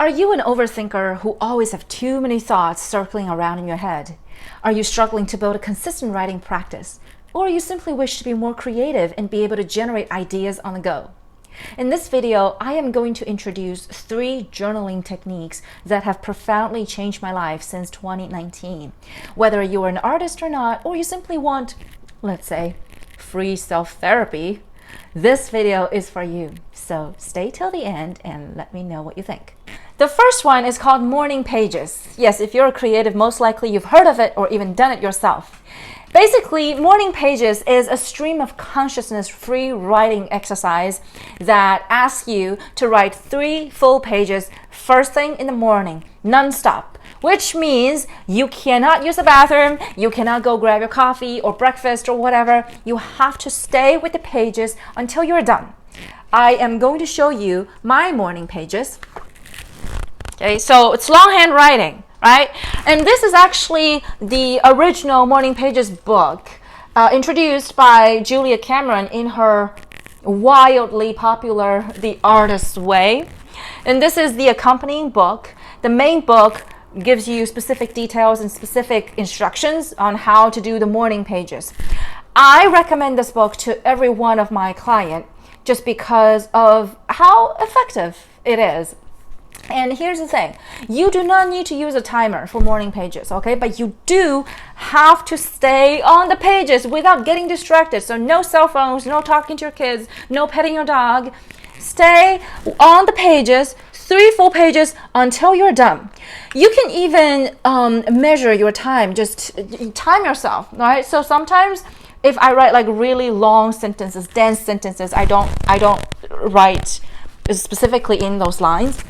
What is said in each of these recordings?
Are you an overthinker who always have too many thoughts circling around in your head? Are you struggling to build a consistent writing practice? Or you simply wish to be more creative and be able to generate ideas on the go? In this video, I am going to introduce 3 journaling techniques that have profoundly changed my life since 2019. Whether you are an artist or not, or you simply want, let's say, free self-therapy, this video is for you. So stay till the end and let me know what you think. The first one is called morning pages. Yes, if you're a creative, most likely you've heard of it or even done it yourself. Basically, morning pages is a stream of consciousness free writing exercise that asks you to write 3 full pages first thing in the morning, non-stop, which means you cannot use the bathroom, you cannot go grab your coffee or breakfast or whatever. You have to stay with the pages until you're done. I am going to show you my morning pages. Okay, so it's longhand writing, right? And this is actually the original Morning Pages book introduced by Julia Cameron in her wildly popular The Artist's Way. And this is the accompanying book. The main book gives you specific details and specific instructions on how to do the morning pages. I recommend this book to every one of my clients just because of how effective it is. And here's the thing, you do not need to use a timer for morning pages, okay? But you do have to stay on the pages without getting distracted. So no cell phones, no talking to your kids, no petting your dog. Stay on the pages, 3 full pages until you're done. You can even measure your time, just time yourself, right? So sometimes if I write like really long sentences, dense sentences, I don't write specifically in those lines,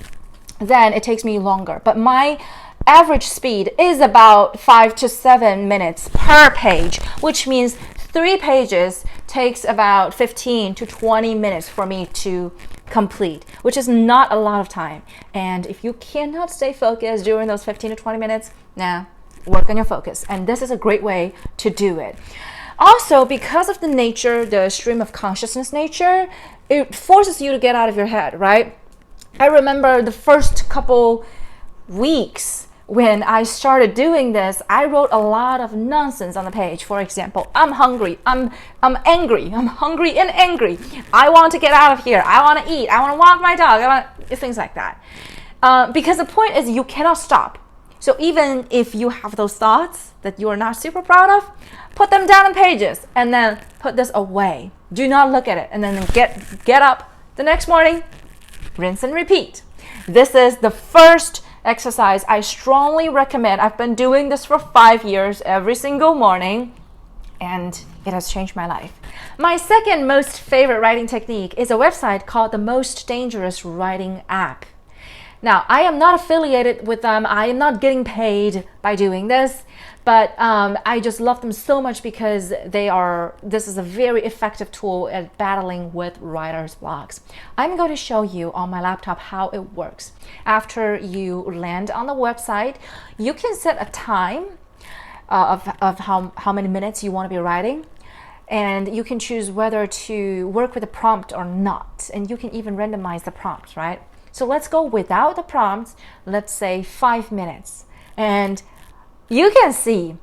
then it takes me longer. But my average speed is about 5 to 7 minutes per page, which means 3 pages takes about 15 to 20 minutes for me to complete, which is not a lot of time. And if you cannot stay focused during those 15 to 20 minutes, work on your focus. And this is a great way to do it. Also, because of the nature, the stream of consciousness nature, it forces you to get out of your head, right? I remember the first couple weeks when I started doing this, I wrote a lot of nonsense on the page. For example, I'm hungry, I'm angry, I'm hungry and angry. I want to get out of here. I want to eat. I want to walk my dog. Things like that. Because the point is you cannot stop. So even if you have those thoughts that you are not super proud of, put them down on pages and then put this away. Do not look at it and then get up the next morning, rinse and repeat. This is the first exercise I strongly recommend. I've been doing this for 5 years every single morning, and it has changed my life. My second most favorite writing technique is a website called The Most Dangerous Writing App. Now, I am not affiliated with them. I am not getting paid by doing this, but I just love them so much because this is a very effective tool at battling with writer's blocks. I'm going to show you on my laptop how it works. After you land on the website, you can set a time of how many minutes you want to be writing. And you can choose whether to work with a prompt or not. And you can even randomize the prompt, right? So let's go without the prompts, let's say 5 minutes. And you can see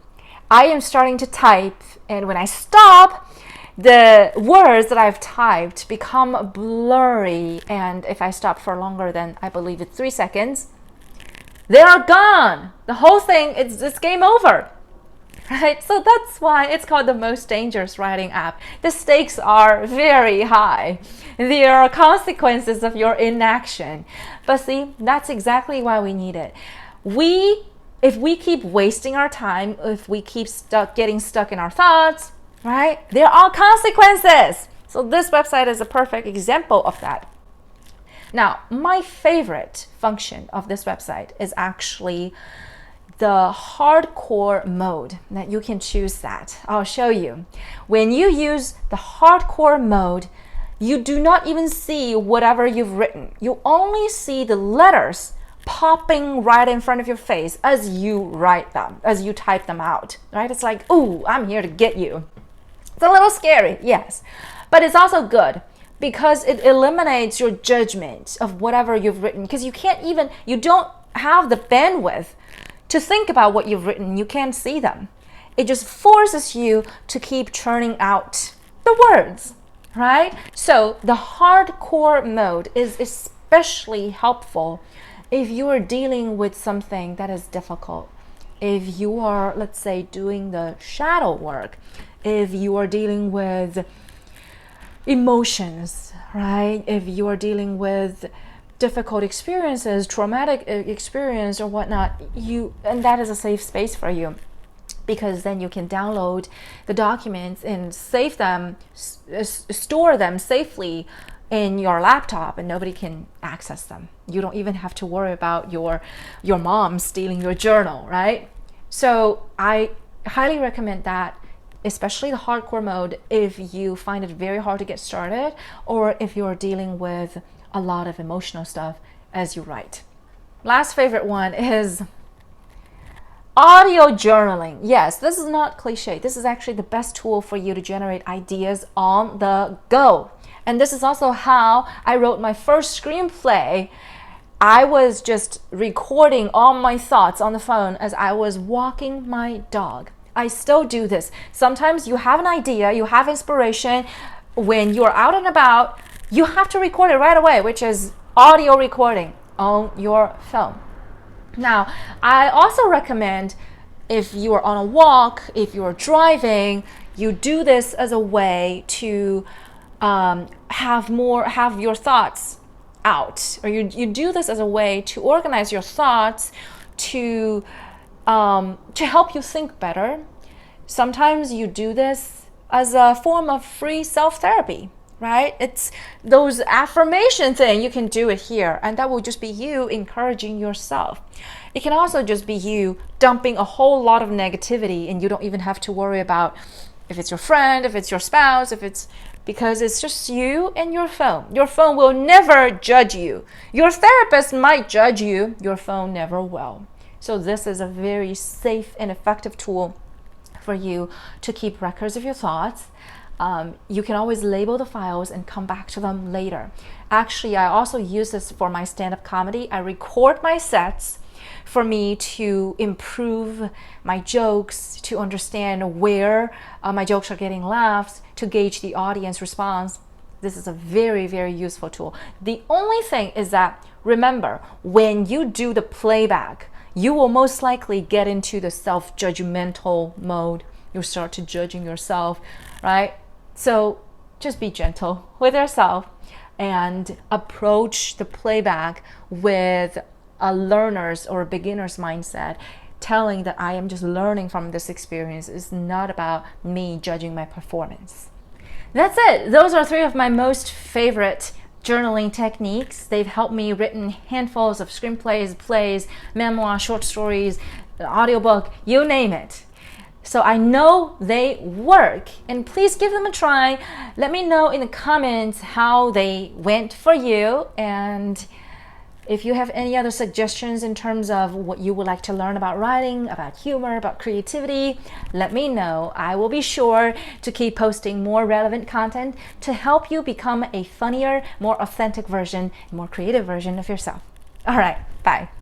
I am starting to type, and when I stop, the words that I've typed become blurry. And if I stop for longer than, I believe it's 3 seconds, they are gone. The whole thing, it's game over. Right? So that's why it's called the Most Dangerous Writing App. The stakes are very high. There are consequences of your inaction. But see, that's exactly why we need it. If we keep wasting our time, if we keep getting stuck in our thoughts, right? There are consequences. So this website is a perfect example of that. Now, my favorite function of this website is actually the hardcore mode. That you can choose that. I'll show you. When you use the hardcore mode, you do not even see whatever you've written. You only see the letters popping right in front of your face as you write them, as you type them out, right? It's like, ooh, I'm here to get you. It's a little scary, yes, but it's also good because it eliminates your judgment of whatever you've written, because you don't have the bandwidth to think about what you've written. You can't see them. It just forces you to keep churning out the words, right? So the hardcore mode is especially helpful if you are dealing with something that is difficult. If you are, let's say, doing the shadow work, if you are dealing with emotions, right? If you are dealing with difficult experiences, traumatic experience or whatnot, and that is a safe space for you, because then you can download the documents and save them, store them safely in your laptop, and nobody can access them. You don't even have to worry about your mom stealing your journal, right? So I highly recommend that, especially the hardcore mode, if you find it very hard to get started, or if you're dealing with a lot of emotional stuff as you write. Last favorite one is audio journaling. Yes, this is not cliche. This is actually the best tool for you to generate ideas on the go. And this is also how I wrote my first screenplay. I was just recording all my thoughts on the phone as I was walking my dog. I still do this. Sometimes you have an idea, you have inspiration. When you're out and about, you have to record it right away, which is audio recording on your phone. Now, I also recommend, if you are on a walk, if you're driving, you do this as a way to have your thoughts out, or you do this as a way to organize your thoughts, to help you think better. Sometimes you do this as a form of free self-therapy, right? It's those affirmation thing. You can do it here, and that will just be you encouraging yourself. It can also just be you dumping a whole lot of negativity, and you don't even have to worry about if it's your friend, if it's your spouse, because it's just you and your phone. Your phone will never judge you. Your therapist might judge you. Your phone never will. So this is a very safe and effective tool for you to keep records of your thoughts. You can always label the files and come back to them later. Actually, I also use this for my stand-up comedy. I record my sets for me to improve my jokes, to understand where my jokes are getting laughs, to gauge the audience response. This is a very, very useful tool. The only thing is that, remember, when you do the playback, you will most likely get into the self-judgmental mode. You'll start to judging yourself, right? So just be gentle with yourself and approach the playback with a learner's or a beginner's mindset, telling that I am just learning from this experience. It's not about me judging my performance. That's it. Those are 3 of my most favorite journaling techniques. They've helped me written handfuls of screenplays, plays, memoirs, short stories, audiobook, you name it. So I know they work, and please give them a try. Let me know in the comments how they went for you, and if you have any other suggestions in terms of what you would like to learn about writing, about humor, about creativity, let me know. I will be sure to keep posting more relevant content to help you become a funnier, more authentic version, more creative version of yourself. All right, bye.